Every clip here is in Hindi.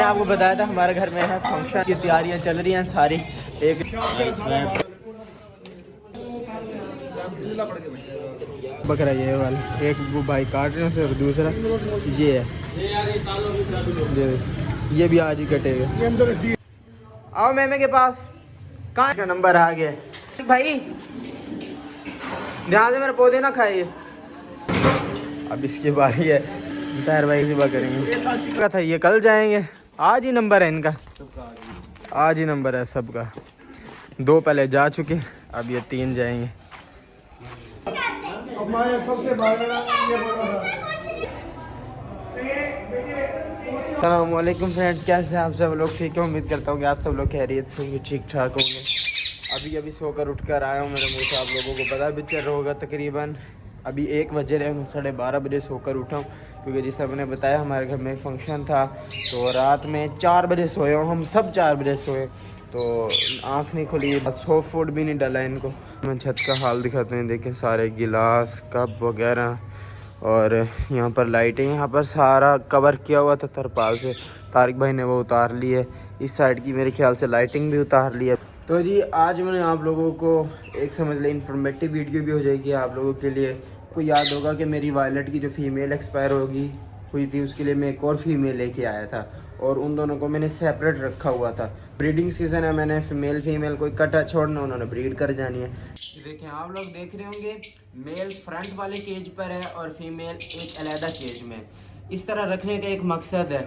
आपको बताया था हमारे घर में है फंक्शन की तैयारियां चल रही हैं सारी। एक बकरा ये वाला, एक वो भाई काट रहे हैं और दूसरा ये है, ये भी आज ही कटेगा। आओ मेमे के पास, कहाँ का नंबर आ गया भाई, ध्यान से मेरे पौधे ना खाइए। अब इसकी बारी है, तार भाई सुबह करेंगे था, ये कल जाएंगे, आज ही नंबर है इनका, आज ही नंबर है सबका। 2 पहले जा चुके, अब ये 3 जाएंगे। अस्सलामुअलैकुम फ्रेंड्स, कैसे हैं आप सब लोग? ठीक है, उम्मीद करता हूँ कि आप सब लोग खैरियत से होंगे, ठीक ठाक होंगे। अभी सोकर उठ कर आया हूँ, मेरे मुँह से आप लोगों को पता भी चल रहा होगा। तकरीबन अभी 1 बजे रहे, 12:30 बजे सोकर उठा हूँ, क्योंकि जैसा मैंने बताया हमारे घर में फंक्शन था। तो रात में 4 बजे सोए हूँ, हम सब 4 बजे सोए, तो आँख नहीं खुली, सो फूड भी नहीं डाला इनको। मैं छत का हाल दिखाते हैं, देखें सारे गिलास कप वगैरह, और यहाँ पर लाइटें, यहाँ पर सारा कवर किया हुआ था तरपाल से, तारिक भाई ने वो उतार ली है। इस साइड की मेरे ख्याल से लाइटिंग भी उतार ली है। तो जी आज मैंने आप लोगों को एक समझ लें इन्फॉर्मेटिव वीडियो भी हो जाएगी आप लोगों के लिए। आपको याद होगा कि मेरी वायलेट की जो फीमेल एक्सपायर हुई थी, उसके लिए मैं एक और फीमेल लेके आया था, और उन दोनों को मैंने सेपरेट रखा हुआ था। ब्रीडिंग सीजन है, मैंने फीमेल को इकट्ठा छोड़ना, उन्होंने ब्रीड कर जानी है। देखें आप लोग देख रहे होंगे, मेल फ्रंट वाले केज पर है और फीमेल एक अलहदा केज में। इस तरह रखने का एक मकसद है,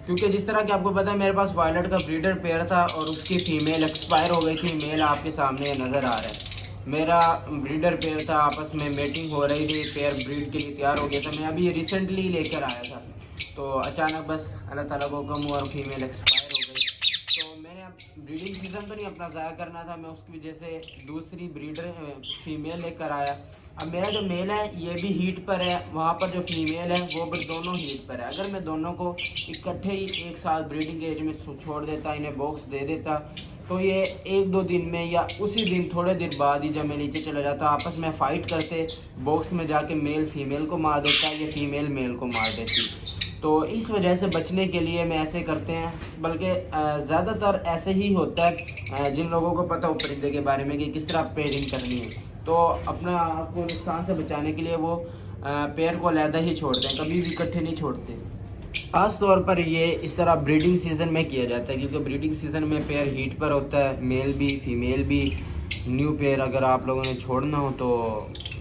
क्योंकि जिस तरह कि आपको पता है मेरे पास वायलेट का ब्रीडर पेयर था और उसकी फ़ीमेल एक्सपायर हो गई थी। मेल आपके सामने नज़र आ रहा है, मेरा ब्रीडर पेयर था, आपस में मेटिंग हो रही थी, पेयर ब्रीड के लिए तैयार हो गया था। मैं अभी रिसेंटली लेकर आया था, तो अचानक बस अल्लाह ताला को हुक्म हुआ और फीमेल एक्सपायर हो गई। तो मैंने अब ब्रीडिंग सीज़न तो नहीं अपना ज़ाया करना था, मैं उसकी वजह से दूसरी ब्रीडर फीमेल लेकर आया। अब मेरा जो मेल है ये भी हीट पर है, वहाँ पर जो फीमेल है वो भी दोनों हीट पर है। अगर मैं दोनों को इकट्ठे ही एक साथ ब्रीडिंग एज में छोड़ देता, इन्हें बॉक्स दे देता, तो ये 1-2 दिन में या उसी दिन थोड़े देर बाद ही जब मैं नीचे चला जाता, आपस में फ़ाइट करते, बॉक्स में जाके मेल फीमेल को मार देता, ये फीमेल मेल को मार देती। तो इस वजह से बचने के लिए मैं ऐसे करते हैं, बल्कि ज़्यादातर ऐसे ही होता है जिन लोगों को पता हो परिंदे के बारे में कि किस तरह पेयरिंग करनी है, तो अपना आपको नुकसान से बचाने के लिए वो पेयर को अलहदा ही छोड़ते हैं, कभी भी इकट्ठे नहीं छोड़ते। ख़ास तौर पर ये इस तरह ब्रीडिंग सीज़न में किया जाता है, क्योंकि ब्रीडिंग सीज़न में पेयर हीट पर होता है, मेल भी फीमेल भी। न्यू पेयर अगर आप लोगों ने छोड़ना हो तो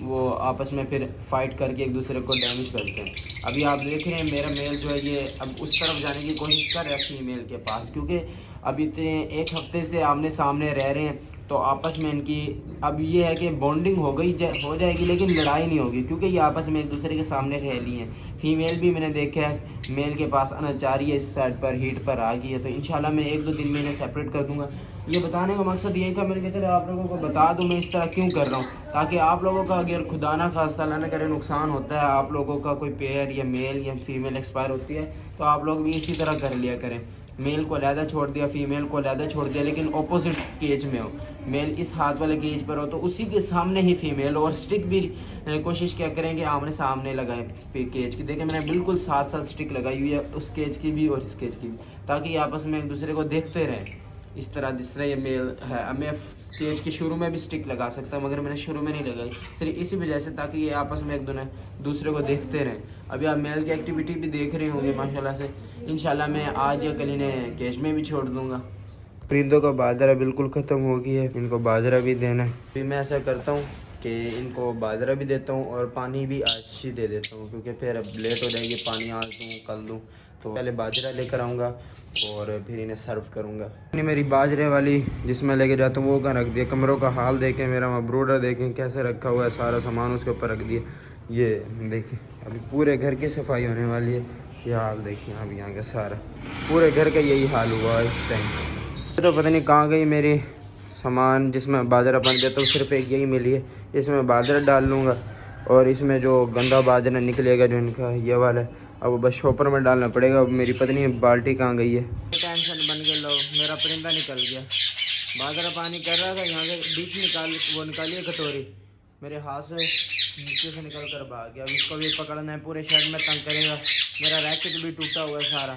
वो आपस में फिर फाइट करके एक दूसरे को डैमेज करते हैं। अभी आप देख रहे हैं मेरा मेल जो है ये अब उस तरफ जाने की कोशिश कर रहा है फीमेल के पास, क्योंकि अभी इतने 1 हफ्ते से आमने सामने रह रहे हैं, तो आपस में इनकी अब ये है कि बॉन्डिंग हो जाएगी, लेकिन लड़ाई नहीं होगी, क्योंकि ये आपस में एक दूसरे के सामने रह ली हैं। फीमेल भी मैंने देखा है मेल के पास आना चाह रही है, इस साइड पर हीट पर आ गई है, तो इंशाल्लाह मैं 1-2 दिन में इन्हें सेपरेट कर दूंगा। ये बताने का मकसद यही था, मैंने कहा चलो आप लोगों को बता दूं मैं इस तरह क्यों कर रहा हूँ, ताकि आप लोगों का अगर खुदा ना खास्ता अल्लाह ना करे नुकसान होता है, आप लोगों का कोई पेयर या मेल या फीमेल एक्सपायर होती है, तो आप लोग भी इसी तरह कर लिया करें। मेल को अलहदा छोड़ दिया, फीमेल को अलहदा छोड़ दिया, लेकिन ऑपोजिट केज में हो, मेल इस हाथ वाले केज पर हो तो उसी के सामने ही फीमेल हो, और स्टिक भी कोशिश क्या करें कि आमने सामने लगाएं केज की। देखें मैंने बिल्कुल साथ स्टिक लगाई हुई है, उस केज की भी और इस केज की भी, ताकि आपस में एक दूसरे को देखते रहें। इस तरह ये मेल है। अब मैं केज के शुरू में भी स्टिक लगा सकता हूँ, मगर मैंने शुरू में नहीं लगाई, सिर्फ इसी वजह से ताकि ये आपस में एक दूसरे को देखते रहें। अभी आप मेल की एक्टिविटी भी देख रहे होंगे माशाल्लाह से। इंशाल्लाह मैं आज या कल इन्हें केज में भी छोड़ दूँगा। परिंदों का बाजरा बिल्कुल ख़त्म हो गया है, इनको बाजरा भी देना है। फिर मैं ऐसा करता हूँ कि इनको बाजरा भी देता हूँ और पानी भी आज ही दे देता हूँ, क्योंकि फिर अब लेट हो जाएगी, पानी आज दूँ कल दूँ, तो पहले बाजरा लेकर आऊँगा और फिर इन्हें सर्व करूँगा। मेरी बाजरे वाली जिसमें लेके जाता हूँ वो कहाँ रख दिया, कमरों का हाल देखें, मेरा मब्रूडर देखें कैसे रखा हुआ है, सारा सामान उसके ऊपर रख दिया। ये देखें अभी पूरे घर की सफाई होने वाली है, ये हाल देखिए अभी यहाँ का सारा पूरे घर का यही हाल हुआ है इस टाइम। तो पता नहीं कहाँ गई मेरी सामान जिसमें बाजरा बन जाता है, सिर्फ एक यही मिली है, इसमें बाजरा डाल लूँगा और इसमें जो गंदा बाजरा निकलेगा जो इनका ये वाला है, अब वो बस शॉपर में डालना पड़ेगा। अब मेरी पत्नी बाल्टी कहाँ गई है, टेंशन बन गया, लो मेरा परिंदा निकल गया, बाजरा पानी कर रहा था, यहाँ से बीच निकालिए कटोरी, मेरे हाथ से नीचे से निकल कर भाग गया। अब इसको भी पकड़ना है, पूरे शर्ट में तंग करेगा, मेरा रैकेट भी टूटा हुआ है सारा।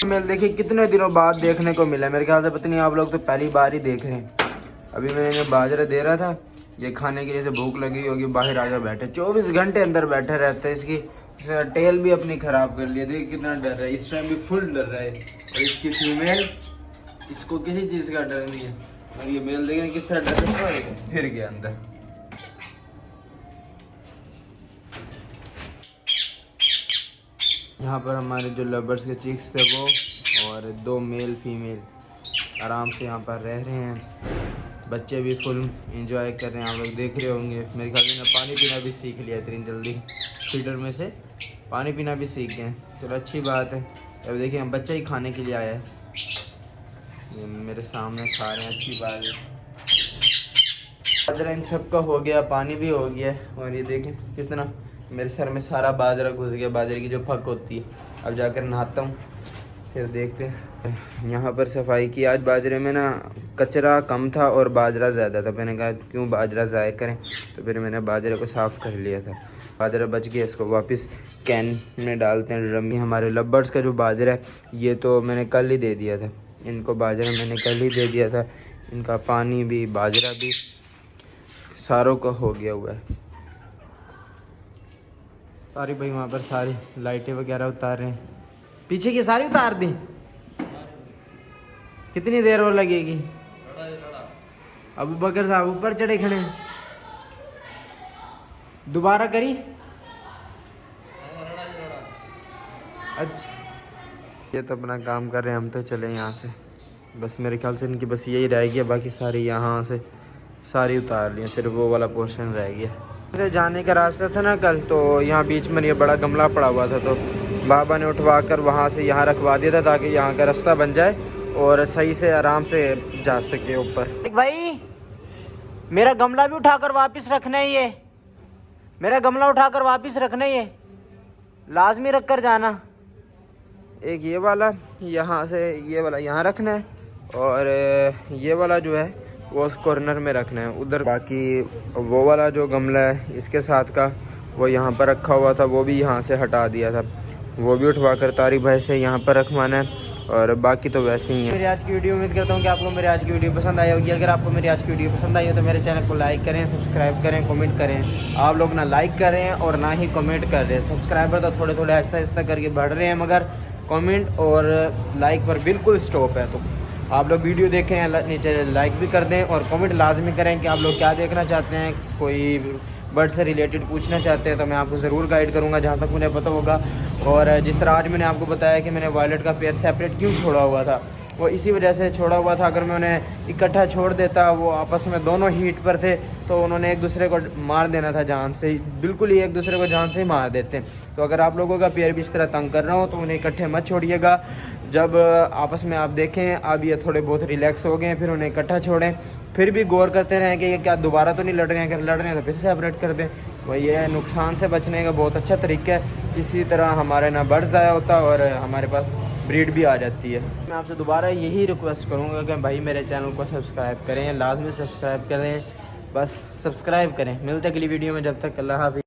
मेल देखिए कितने दिनों बाद देखने को मिला, मेरे ख्याल से पता नहीं आप लोग तो पहली बार ही देख रहे हैं। अभी मैंने इन्हें बाजरा दे रहा था, ये खाने के लिए से भूख लगी होगी, बाहर आकर बैठे 24 घंटे अंदर बैठे रहते हैं। इसने टेल भी अपनी ख़राब कर लिया, देखिए कितना डर रहा है, इस टाइम भी फुल डर रहा है। और इसकी फीमेल, इसको किसी चीज़ का डर नहीं है, और ये मेल देखिए किस तरह डर रहा है, फिर गया अंदर। यहाँ पर हमारे जो लवर्स के चिक्स थे वो और 2 मेल फीमेल आराम से यहाँ पर रह रहे हैं। बच्चे भी फुल एंजॉय कर रहे हैं, आप लोग देख रहे होंगे। मेरे ख्याल से पानी पीना भी सीख लिया इतनी जल्दी, फीडर में से पानी पीना भी सीख गए। चलो अच्छी बात है। अब देखिए हम बच्चा ही खाने के लिए आया है, ये मेरे सामने खा रहे हैं, अच्छी बात है। बाजरा इन सबका हो गया, पानी भी हो गया, और ये देखें कितना मेरे सर में सारा बाजरा घुस गया, बाजरे की जो फक होती है। अब जाकर नहाता हूँ, फिर देखते हैं। यहाँ पर सफाई की, आज बाजरे में ना कचरा कम था और बाजरा ज़्यादा था। मैंने कहा क्यों बाजरा ज़ाय करें, तो फिर मैंने बाजरे को साफ़ कर लिया था। बाजरा बच गया, इसको वापस कैन में डालते हैं, ड्रम में। हमारे लवर्स का जो बाजरा है ये तो मैंने कल ही दे दिया था, इनको बाजरा मैंने कल ही दे दिया था। इनका पानी भी बाजरा भी सारों का हो गया हुआ है। सारी भाई वहाँ पर सारी लाइटें वगैरह उतार रहे हैं, पीछे की सारी उतार दी। कितनी देर और लगेगी? अबू बकर साहब ऊपर चढ़े खड़े, दोबारा करी। अच्छा, ये तो अपना काम कर रहे हैं, हम तो चले यहाँ से। बस मेरे ख्याल से इनकी बस यही रह गया, बाकी सारी यहाँ से सारी उतार ली, सिर्फ वो वाला पोर्शन रह गया। से जाने का रास्ता था ना कल, तो यहाँ बीच में ये बड़ा गमला पड़ा हुआ था, तो बाबा ने उठवा कर वहाँ से यहाँ रखवा दिया था, ताकि यहाँ का रास्ता बन जाए और सही से आराम से जा सके ऊपर। भाई मेरा गमला भी उठाकर वापस रखना है, ये मेरा गमला उठाकर वापस रखना है, ये लाजमी रख कर जाना। एक ये वाला यहाँ से, ये वाला यहाँ रखना है, और ये वाला जो है वो उस कॉर्नर में रखना है उधर। बाकी वो वाला जो गमला है इसके साथ का, वो यहाँ पर रखा हुआ था, वो भी यहाँ से हटा दिया था, वो भी उठवा कर तारिक भाई से यहाँ पर रखवाना है। और बाकी तो वैसे ही है। मेरी आज की वीडियो, उम्मीद करता हूँ कि आपको मेरी आज की वीडियो पसंद आई होगी। अगर आपको मेरी आज की वीडियो पसंद आई हो तो मेरे चैनल को लाइक करें, सब्सक्राइब करें, कमेंट करें। आप लोग ना लाइक कर रहे हैं और ना ही कमेंट कर रहे हैं। सब्सक्राइबर तो थोड़े थोड़े आहिस्ता आहिस्ता करके बढ़ रहे हैं, मगर कमेंट और लाइक पर बिल्कुल स्टॉप है। तो आप लोग वीडियो देखें, नीचे लाइक भी कर दें और कमेंट लाजमी करें कि आप लोग क्या देखना चाहते हैं। कोई बर्ड से रिलेटेड पूछना चाहते हैं तो मैं आपको ज़रूर गाइड करूंगा जहाँ तक मुझे पता होगा। और जिस तरह आज मैंने आपको बताया कि मैंने वायलेट का पेयर सेपरेट क्यों छोड़ा हुआ था, वो इसी वजह से छोड़ा हुआ था। अगर मैं उन्हें इकट्ठा छोड़ देता, वो आपस में दोनों हीट पर थे, तो उन्होंने एक दूसरे को मार देना था जान से ही, बिल्कुल ही एक दूसरे को जान से ही मार देते हैं। तो अगर आप लोगों का पेयर भी इस तरह तंग कर रहा हो तो उन्हें इकट्ठे मत छोड़िएगा। जब आपस में आप देखें अब ये थोड़े बहुत रिलैक्स हो गए हैं, फिर उन्हें इकट्ठा छोड़ें। फिर भी गौर करते रहें कि ये क्या दोबारा तो नहीं लड़ रहे हैं, अगर लड़ रहे हैं तो फिर सेपरेट कर दें। वही है, नुकसान से बचने का बहुत अच्छा तरीका है। इसी तरह हमारे ना बर्ड ज़ाया होता और हमारे पास ब्रीड भी आ जाती है। मैं आपसे दोबारा यही रिक्वेस्ट करूँगा कि भाई मेरे चैनल को सब्सक्राइब करें, लाजमी सब्सक्राइब करें, बस सब्सक्राइब करें। मिलते अगली वीडियो में, जब तक अल्लाह हाफ़िज़।